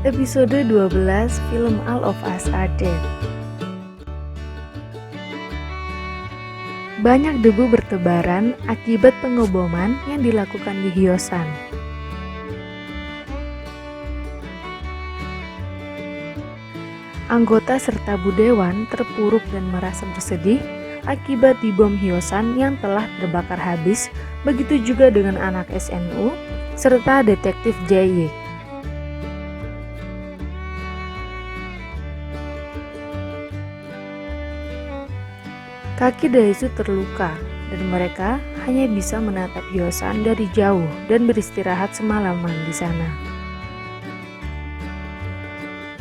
Episode 12 film All of Us Are Dead. Banyak debu bertebaran akibat pengeboman yang dilakukan di Hyosan. Anggota serta budewan terpuruk dan merasa bersedih akibat dibom Hyosan yang telah terbakar habis, begitu juga dengan anak SNU serta detektif Jae. Kaki Daesu terluka dan mereka hanya bisa menatap Hyosan dari jauh dan beristirahat semalaman di sana.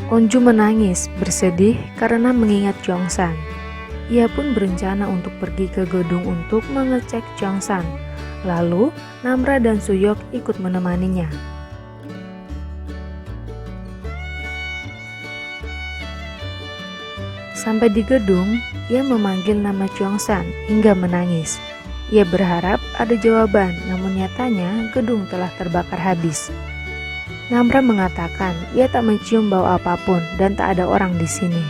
Onju menangis bersedih karena mengingat Jongsan. Ia pun berencana untuk pergi ke gedung untuk mengecek Jongsan. Lalu Namra dan Suyok ikut menemaninya. Sampai di gedung, ia memanggil nama Jongsan hingga menangis. Ia berharap ada jawaban, namun nyatanya gedung telah terbakar habis. Namra mengatakan ia tak mencium bau apapun dan tak ada orang di sini.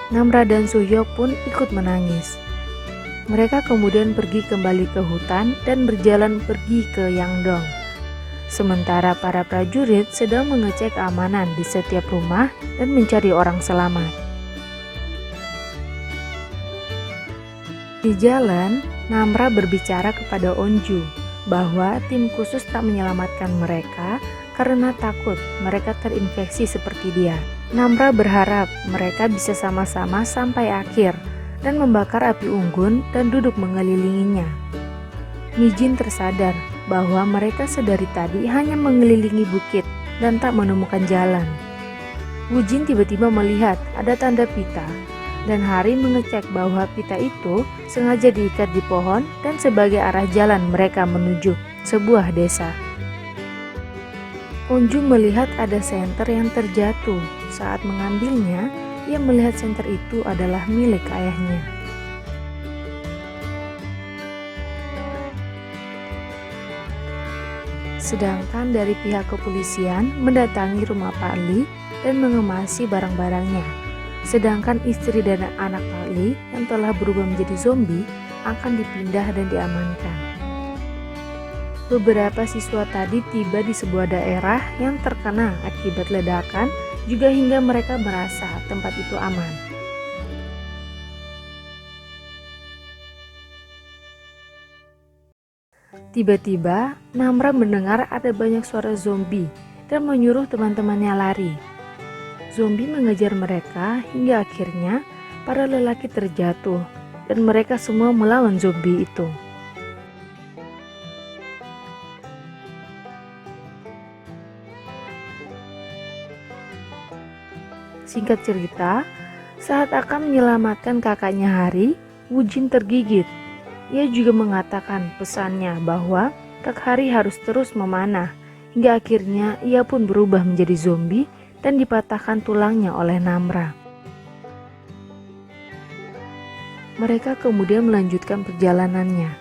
Namra dan Suyok pun ikut menangis. Mereka kemudian pergi kembali ke hutan dan berjalan pergi ke Yangdong. Sementara para prajurit sedang mengecek keamanan di setiap rumah dan mencari orang selamat. Di jalan, Namra berbicara kepada Onju bahwa tim khusus tak menyelamatkan mereka karena takut mereka terinfeksi seperti dia. Namra berharap mereka bisa sama-sama sampai akhir dan membakar api unggun dan duduk mengelilinginya. Mijin tersadar bahwa mereka sedari tadi hanya mengelilingi bukit dan tak menemukan jalan. Wujin tiba-tiba melihat ada tanda pita. Dan Hari mengecek bahwa pita itu sengaja diikat di pohon dan sebagai arah jalan mereka menuju sebuah desa. Onju melihat ada senter yang terjatuh. Saat mengambilnya, ia melihat senter itu adalah milik ayahnya. Sedangkan dari pihak kepolisian mendatangi rumah Pak Li dan mengemasi barang-barangnya. Sedangkan istri dan anak Pak Li yang telah berubah menjadi zombie akan dipindah dan diamankan. Beberapa siswa tadi tiba di sebuah daerah yang terkena akibat ledakan juga hingga mereka merasa tempat itu aman. Tiba-tiba, Namra mendengar ada banyak suara zombie dan menyuruh teman-temannya lari. Zombie mengejar mereka hingga akhirnya para lelaki terjatuh dan mereka semua melawan zombie itu. Singkat cerita, saat akan menyelamatkan kakaknya Hari, Wujin tergigit. Ia juga mengatakan pesannya bahwa Kak Hari harus terus memanah hingga akhirnya ia pun berubah menjadi zombie dan dipatahkan tulangnya oleh Namra. Mereka kemudian melanjutkan perjalanannya.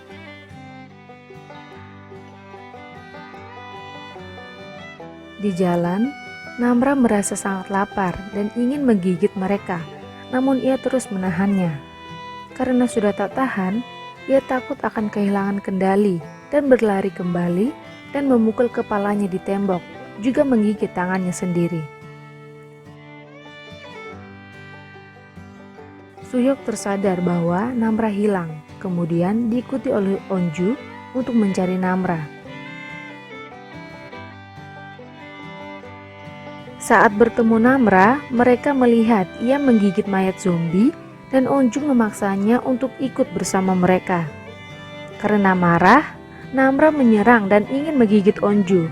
Di jalan, Namra merasa sangat lapar dan ingin menggigit mereka, namun ia terus menahannya. Karena sudah tak tahan, ia takut akan kehilangan kendali dan berlari kembali dan memukul kepalanya di tembok, juga menggigit tangannya sendiri. Suyok tersadar bahwa Namra hilang, kemudian diikuti oleh Onju untuk mencari Namra. Saat bertemu Namra, mereka melihat ia menggigit mayat zombie dan Onju memaksanya untuk ikut bersama mereka. Karena marah, Namra menyerang dan ingin menggigit Onju.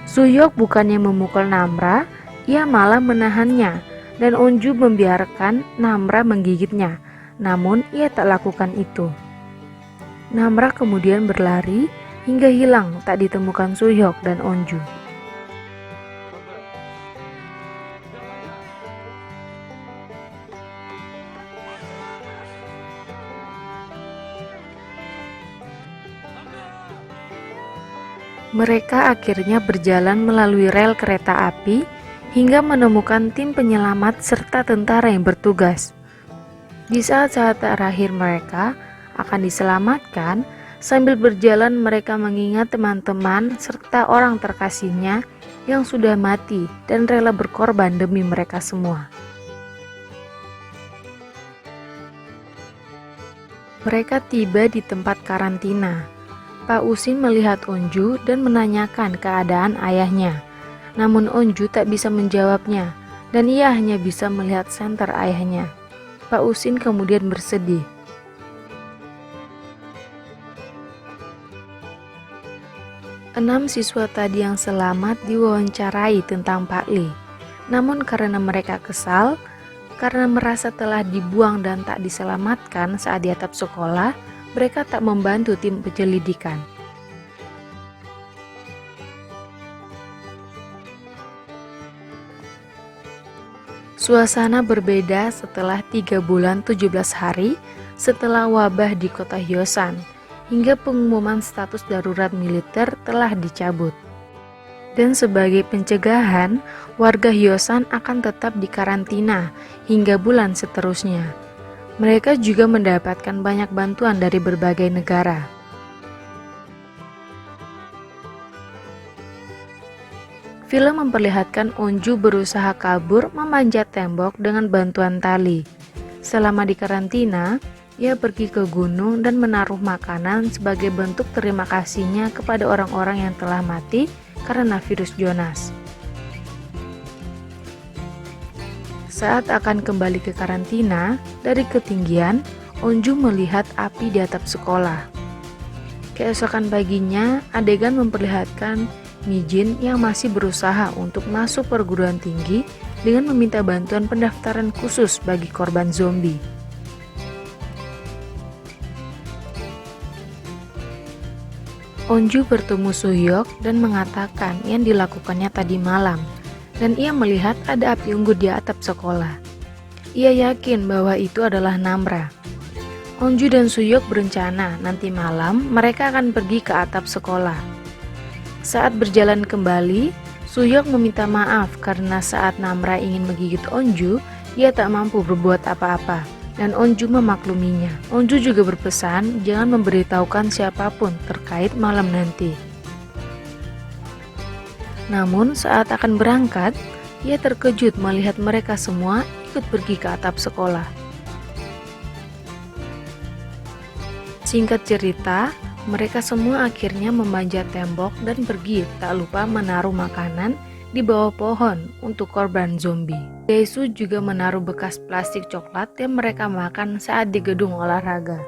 Suyok bukannya memukul Namra, ia malah menahannya. Dan Onju membiarkan Namra menggigitnya, namun ia tak lakukan itu. Namra kemudian berlari hingga hilang tak ditemukan Suyok dan Onju. Mereka akhirnya berjalan melalui rel kereta api hingga menemukan tim penyelamat serta tentara yang bertugas. Di saat-saat terakhir mereka akan diselamatkan, sambil berjalan mereka mengingat teman-teman serta orang terkasihnya yang sudah mati dan rela berkorban demi mereka semua. Mereka tiba di tempat karantina. Pak Usin melihat Onju dan menanyakan keadaan ayahnya. Namun Onju tak bisa menjawabnya, dan ia hanya bisa melihat senter ayahnya. Pak Usin kemudian bersedih. Enam siswa tadi yang selamat diwawancarai tentang Pak Li. Namun karena mereka kesal, karena merasa telah dibuang dan tak diselamatkan saat di atap sekolah, mereka tak membantu tim penyelidikan. Suasana berbeda setelah 3 bulan 17 hari setelah wabah di kota Hyosan, hingga pengumuman status darurat militer telah dicabut. Dan sebagai pencegahan, warga Hyosan akan tetap dikarantina hingga bulan seterusnya. Mereka juga mendapatkan banyak bantuan dari berbagai negara. Film memperlihatkan Onju berusaha kabur memanjat tembok dengan bantuan tali. Selama di karantina, ia pergi ke gunung dan menaruh makanan sebagai bentuk terima kasihnya kepada orang-orang yang telah mati karena virus Jonas. Saat akan kembali ke karantina, dari ketinggian, Onju melihat api di atap sekolah. Keesokan paginya, adegan memperlihatkan Mijin yang masih berusaha untuk masuk perguruan tinggi dengan meminta bantuan pendaftaran khusus bagi korban zombie. Onju bertemu Suhyok dan mengatakan yang dilakukannya tadi malam, dan ia melihat ada api unggun di atap sekolah. Ia yakin bahwa itu adalah Namra. Onju dan Suhyok berencana nanti malam mereka akan pergi ke atap sekolah. Saat berjalan kembali, Suhyok meminta maaf karena saat Namra ingin menggigit Onju, ia tak mampu berbuat apa-apa. Dan Onju memakluminya. Onju juga berpesan jangan memberitahukan siapapun terkait malam nanti. Namun saat akan berangkat, ia terkejut melihat mereka semua ikut pergi ke atap sekolah. Singkat cerita, mereka semua akhirnya memanjat tembok dan pergi, tak lupa menaruh makanan di bawah pohon untuk korban zombie. Daesu juga menaruh bekas plastik coklat yang mereka makan saat di gedung olahraga.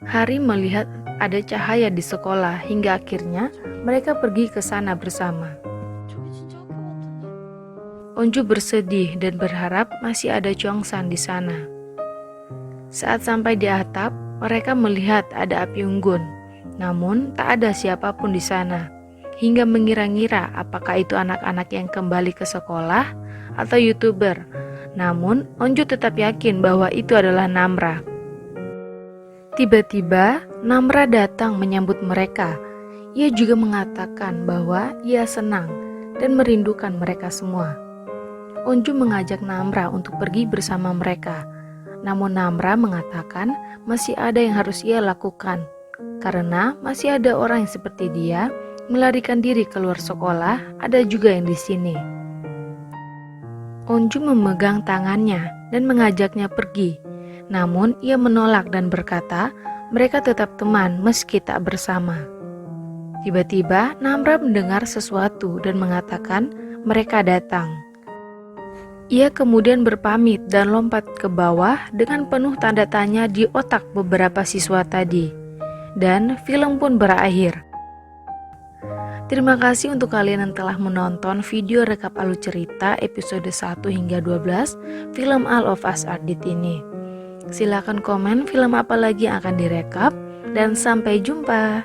Hari melihat ada cahaya di sekolah hingga akhirnya mereka pergi ke sana bersama. Onju bersedih dan berharap masih ada Chongsan di sana. Saat sampai di atap, mereka melihat ada api unggun, namun tak ada siapapun di sana. Hingga mengira-ngira apakah itu anak-anak yang kembali ke sekolah atau YouTuber. Namun, Onju tetap yakin bahwa itu adalah Namra. Tiba-tiba, Namra datang menyambut mereka. Ia juga mengatakan bahwa ia senang dan merindukan mereka semua. Onju mengajak Namra untuk pergi bersama mereka. Namun Namra mengatakan masih ada yang harus ia lakukan, karena masih ada orang yang seperti dia melarikan diri keluar sekolah, ada juga yang di sini. Onju memegang tangannya dan mengajaknya pergi. Namun ia menolak dan berkata, mereka tetap teman meski tak bersama. Tiba-tiba Namra mendengar sesuatu dan mengatakan mereka datang. Ia kemudian berpamit dan lompat ke bawah dengan penuh tanda tanya di otak beberapa siswa tadi. Dan film pun berakhir. Terima kasih untuk kalian yang telah menonton video rekap alur cerita episode 1 hingga 12 film All of Us Are Dead ini. Silakan komen film apa lagi yang akan direkap dan sampai jumpa.